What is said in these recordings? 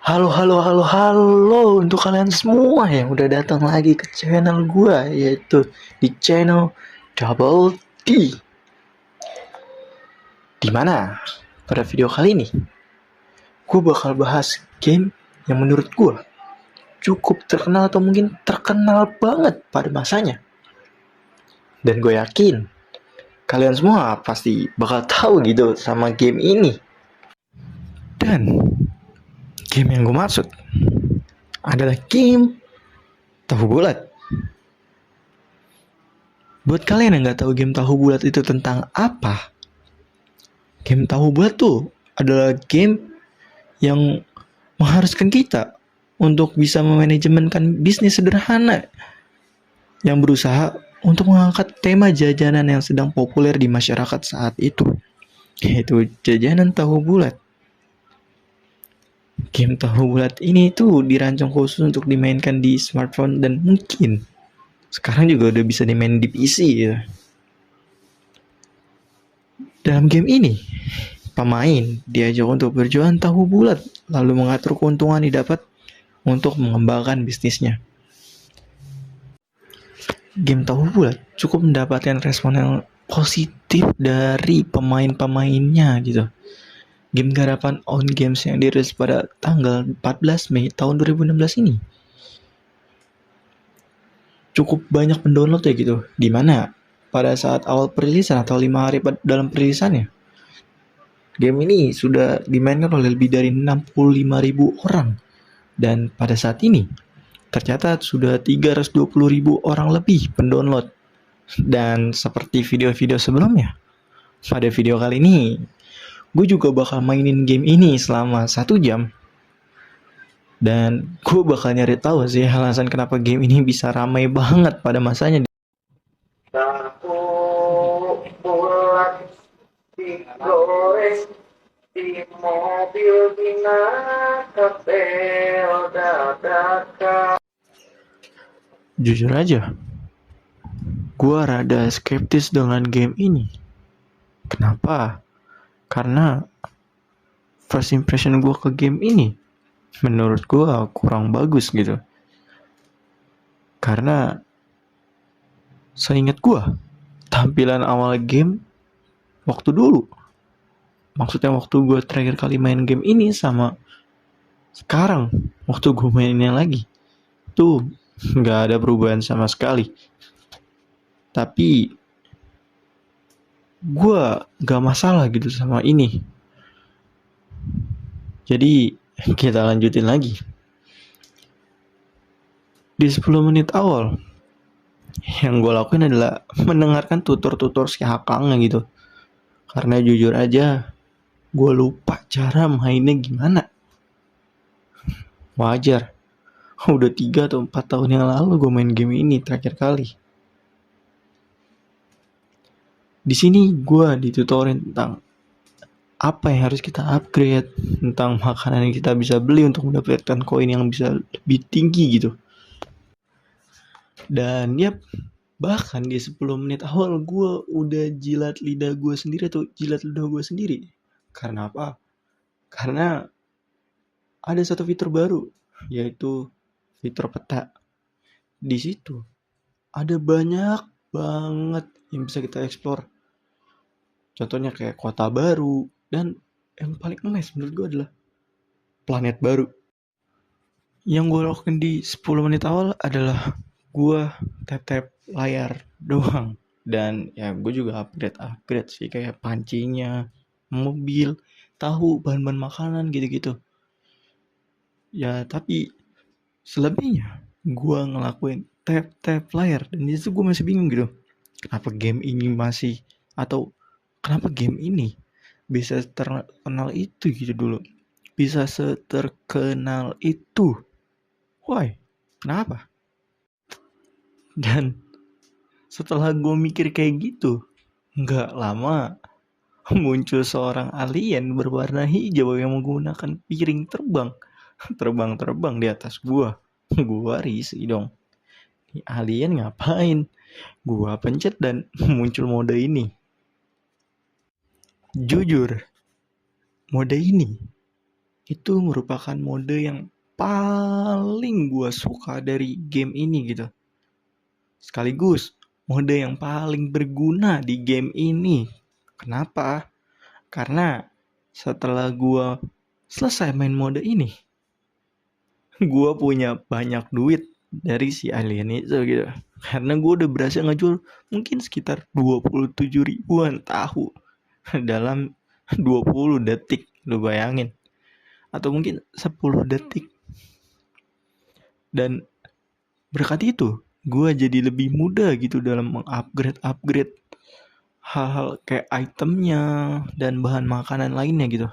Halo, halo, halo, halo untuk kalian semua yang udah datang lagi ke channel gua, yaitu di channel Double D. Dimana pada video kali ini gua bakal bahas game yang menurut gua cukup terkenal atau mungkin terkenal banget pada masanya. Dan gue yakin kalian semua pasti bakal tahu gitu sama game ini. Dan game yang gue maksud adalah game tahu bulat. Buat kalian yang nggak tahu game tahu bulat itu tentang apa, game tahu bulat tuh adalah game yang mengharuskan kita untuk bisa memanajemenkan bisnis sederhana yang berusaha untuk mengangkat tema jajanan yang sedang populer di masyarakat saat itu, yaitu jajanan tahu bulat. Game tahu bulat ini tuh dirancang khusus untuk dimainkan di smartphone dan mungkin sekarang juga udah bisa dimain di PC gitu. Dalam game ini, pemain diajak untuk berjualan tahu bulat, lalu mengatur keuntungan didapat untuk mengembangkan bisnisnya. Game tahu bulat cukup mendapatkan respon yang positif dari pemain-pemainnya gitu. Game garapan On Games yang dirilis pada tanggal 14 Mei tahun 2016 ini cukup banyak pendownload ya gitu. Dimana pada saat awal perilisan atau 5 hari dalam perilisannya, game ini sudah dimainkan oleh lebih dari 65.000 orang. Dan pada saat ini tercatat sudah 320.000 orang lebih pendownload. Dan seperti video-video sebelumnya, pada video kali ini gue juga bakal mainin game ini selama 1 jam. Dan gue bakal nyari tahu sih alasan kenapa game ini bisa ramai banget pada masanya. Tahu bulat digoreng di mobil dina kapel dadakan. Jujur aja, gue rada skeptis dengan game ini. Kenapa? Karena first impression gue ke game ini menurut gue kurang bagus gitu. Karena seingat gue, tampilan awal game waktu dulu, maksudnya waktu gue terakhir kali main game ini sama sekarang waktu gue mainnya lagi, tuh nggak ada perubahan sama sekali. Tapi gue nggak masalah gitu sama ini. Jadi kita lanjutin lagi. Di 10 menit awal, yang gue lakuin adalah mendengarkan tutor-tutor si Hakangnya gitu. Karena jujur aja, gue lupa cara mainnya gimana. Wajar, udah 3 atau 4 tahun yang lalu gue main game ini terakhir kali. Di sini gue ditutorin tentang apa yang harus kita upgrade, tentang makanan yang kita bisa beli untuk mendapatkan koin yang bisa lebih tinggi gitu. Dan bahkan di 10 menit awal gue udah jilat lidah gue sendiri atau jilat lidah gue sendiri. Karena apa? Karena ada satu fitur baru, yaitu fitur peta. Di situ ada banyak banget yang bisa kita explore. Contohnya kayak kota baru, dan yang paling nice menurut gue adalah planet baru. Yang gue lakukan di 10 menit awal adalah gue tap-tap layar doang. Dan ya gue juga upgrade sih, kayak pancinya, mobil, tahu, bahan-bahan makanan gitu-gitu. Ya tapi selebihnya gue ngelakuin tap-tap layar. Dan disitu gue masih bingung gitu, kenapa game ini masih, atau kenapa game ini bisa terkenal itu gitu dulu, bisa seterkenal itu. Why? Kenapa? Dan setelah gue mikir kayak gitu, nggak lama muncul seorang alien berwarna hijau yang menggunakan piring terbang di atas gua. Gua risih dong. Ini alien ngapain? Gua pencet dan muncul mode ini. Jujur, mode ini itu merupakan mode yang paling gue suka dari game ini gitu. Sekaligus mode yang paling berguna di game ini. Kenapa? Karena setelah gue selesai main mode ini, gue punya banyak duit dari si alien itu gitu. Karena gue udah berhasil ngejual mungkin sekitar 27 ribuan tahu dalam 20 detik. Lu bayangin. Atau mungkin 10 detik. Dan berkat itu, gue jadi lebih mudah gitu dalam mengupgrade hal-hal kayak itemnya dan bahan makanan lainnya gitu.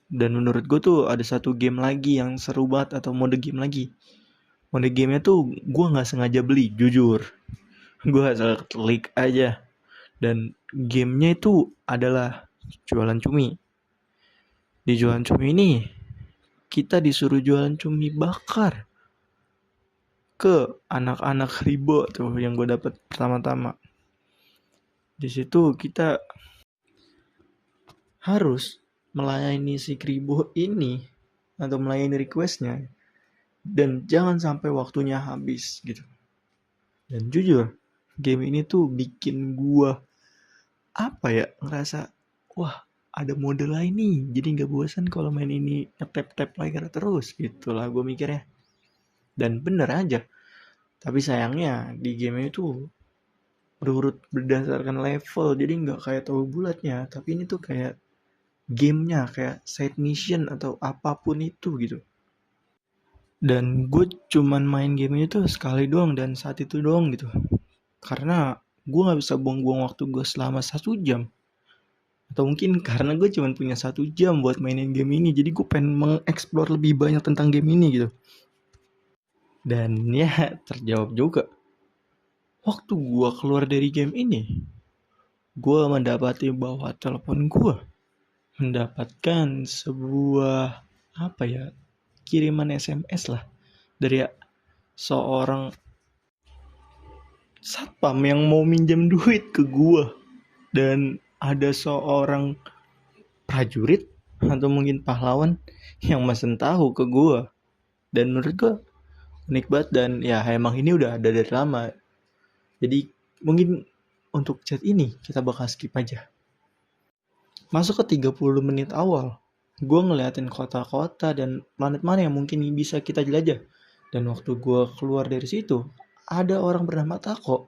Dan menurut gue tuh ada satu game lagi yang seru banget, atau mode game lagi. Mode gamenya tuh gue gak sengaja beli, jujur. Gue asal klik aja. Dan gamenya itu adalah jualan cumi. Di jualan cumi ini, kita disuruh jualan cumi bakar ke anak-anak ribo tuh yang gue dapet pertama-tama. Di situ kita harus melayani si kribo ini atau melayani requestnya, dan jangan sampai waktunya habis gitu. Dan jujur, game ini tuh bikin gua ngerasa wah, ada mode lain nih, jadi nggak bosan kalau main ini tap layar terus gitulah gue mikirnya. Dan bener aja, tapi sayangnya di game ini tuh berurut berdasarkan level, jadi nggak kayak tahu bulatnya, tapi ini tuh kayak gamenya kayak side mission atau apapun itu gitu. Dan gue cuman main game ini tuh sekali doang dan saat itu doang gitu. Karena gue gak bisa buang-buang waktu gue selama 1 jam. Atau mungkin karena gue cuman punya 1 jam buat mainin game ini, jadi gue pengen mengeksplor lebih banyak tentang game ini gitu. Dan ya terjawab juga. Waktu gue keluar dari game ini, gue mendapati bahwa telepon gue mendapatkan sebuah kiriman SMS lah dari seorang satpam yang mau minjem duit ke gua. Dan ada seorang prajurit atau mungkin pahlawan yang mesen tahu ke gua. Dan menurut gua unik banget, dan ya emang ini udah ada dari lama. Jadi mungkin untuk chat ini kita bakal skip aja. Masuk ke 30 menit awal, gue ngeliatin kota-kota dan planet mana yang mungkin bisa kita jelajah. Dan waktu gue keluar dari situ, ada orang bernama Tako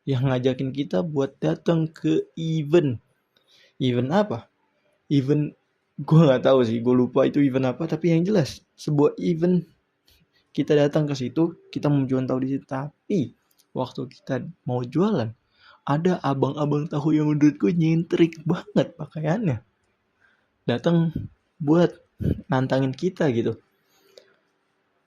yang ngajakin kita buat datang ke event. Event apa? Event gue nggak tahu sih, gue lupa itu event apa. Tapi yang jelas sebuah event. Kita datang ke situ, kita mau jualan tahu di situ. Tapi waktu kita mau jualan, ada abang-abang tahu yang menurut gue nyentrik banget pakaiannya. Datang buat nantangin kita gitu.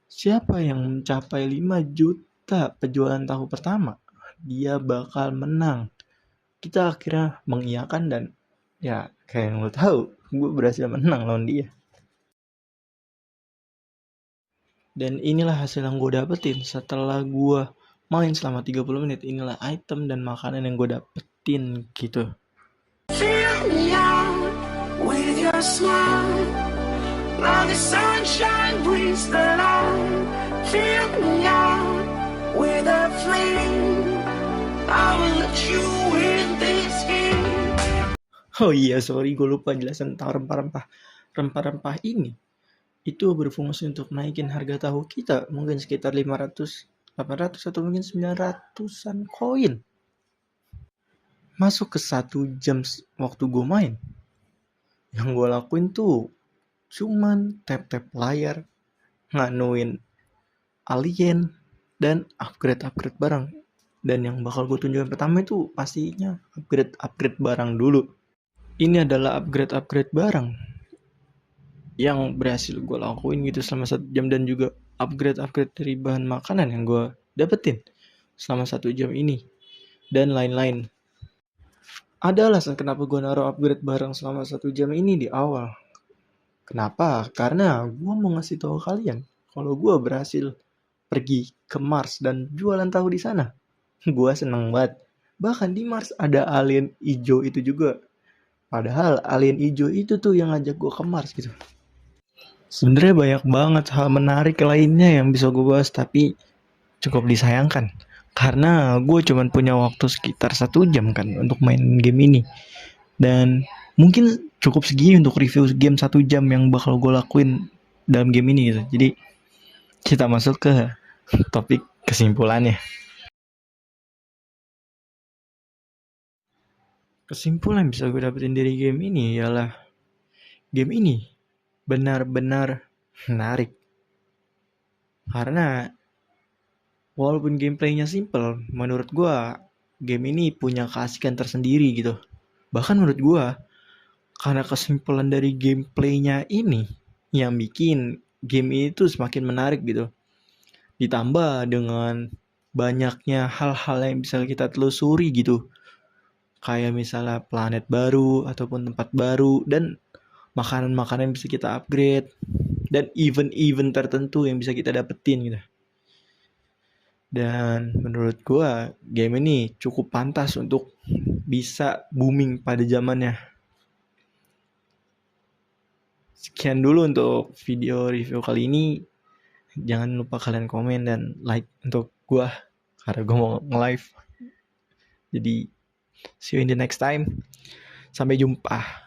Siapa yang mencapai 5 juta penjualan tahu pertama, dia bakal menang. Kita akhirnya mengiyakan dan ya kayak yang lo tahu, gue berhasil menang lawan dia. Dan inilah hasil yang gue dapetin setelah gue main selama 30 menit. Inilah item dan makanan yang gue dapetin gitu. Fill me out with your smile. Now the sunshine brings the light. Fill me out with a flame. I will let you in this game. Oh iya, sorry, gue lupa jelasin tentang rempah-rempah. Rempah-rempah ini itu berfungsi untuk naikin harga tahu kita mungkin sekitar 500, 800 atau mungkin 900-an koin. Masuk ke 1 jam waktu gue main, yang gue lakuin tuh cuman tap-tap layar, nganuin alien, dan upgrade barang. Dan yang bakal gue tunjukin pertama itu pastinya upgrade barang dulu. Ini adalah upgrade barang yang berhasil gue lakuin gitu selama 1 jam, dan juga upgrade dari bahan makanan yang gue dapetin selama 1 jam ini dan lain-lain. Ada alasan kenapa gue naruh upgrade barang selama 1 jam ini di awal. Kenapa? Karena gue mau ngasih tahu kalian kalau gue berhasil pergi ke Mars dan jualan tahu di sana. Gue seneng banget. Bahkan di Mars ada alien hijau itu juga. Padahal alien hijau itu tuh yang ngajak gue ke Mars gitu. Sebenarnya banyak banget hal menarik lainnya yang bisa gue bahas, tapi cukup disayangkan karena gue cuma punya waktu sekitar 1 jam kan untuk main game ini, dan mungkin cukup segini untuk review game 1 jam yang bakal gue lakuin dalam game ini gitu. Jadi kita masuk ke topik kesimpulannya. Kesimpulan yang bisa gue dapetin dari game ini ialah game ini benar-benar menarik karena walaupun gameplaynya simple, menurut gue game ini punya keasikan tersendiri gitu. Bahkan menurut gue karena kesimpulan dari gameplaynya ini yang bikin game itu semakin menarik gitu. Ditambah dengan banyaknya hal-hal yang bisa kita telusuri gitu. Kayak misalnya planet baru ataupun tempat baru dan makanan-makanan yang bisa kita upgrade dan event-event tertentu yang bisa kita dapetin gitu. Dan menurut gua game ini cukup pantas untuk bisa booming pada zamannya. Sekian dulu untuk video review kali ini. Jangan lupa kalian komen dan like untuk gua karena gua mau nge-live. Jadi see you in the next time. Sampai jumpa.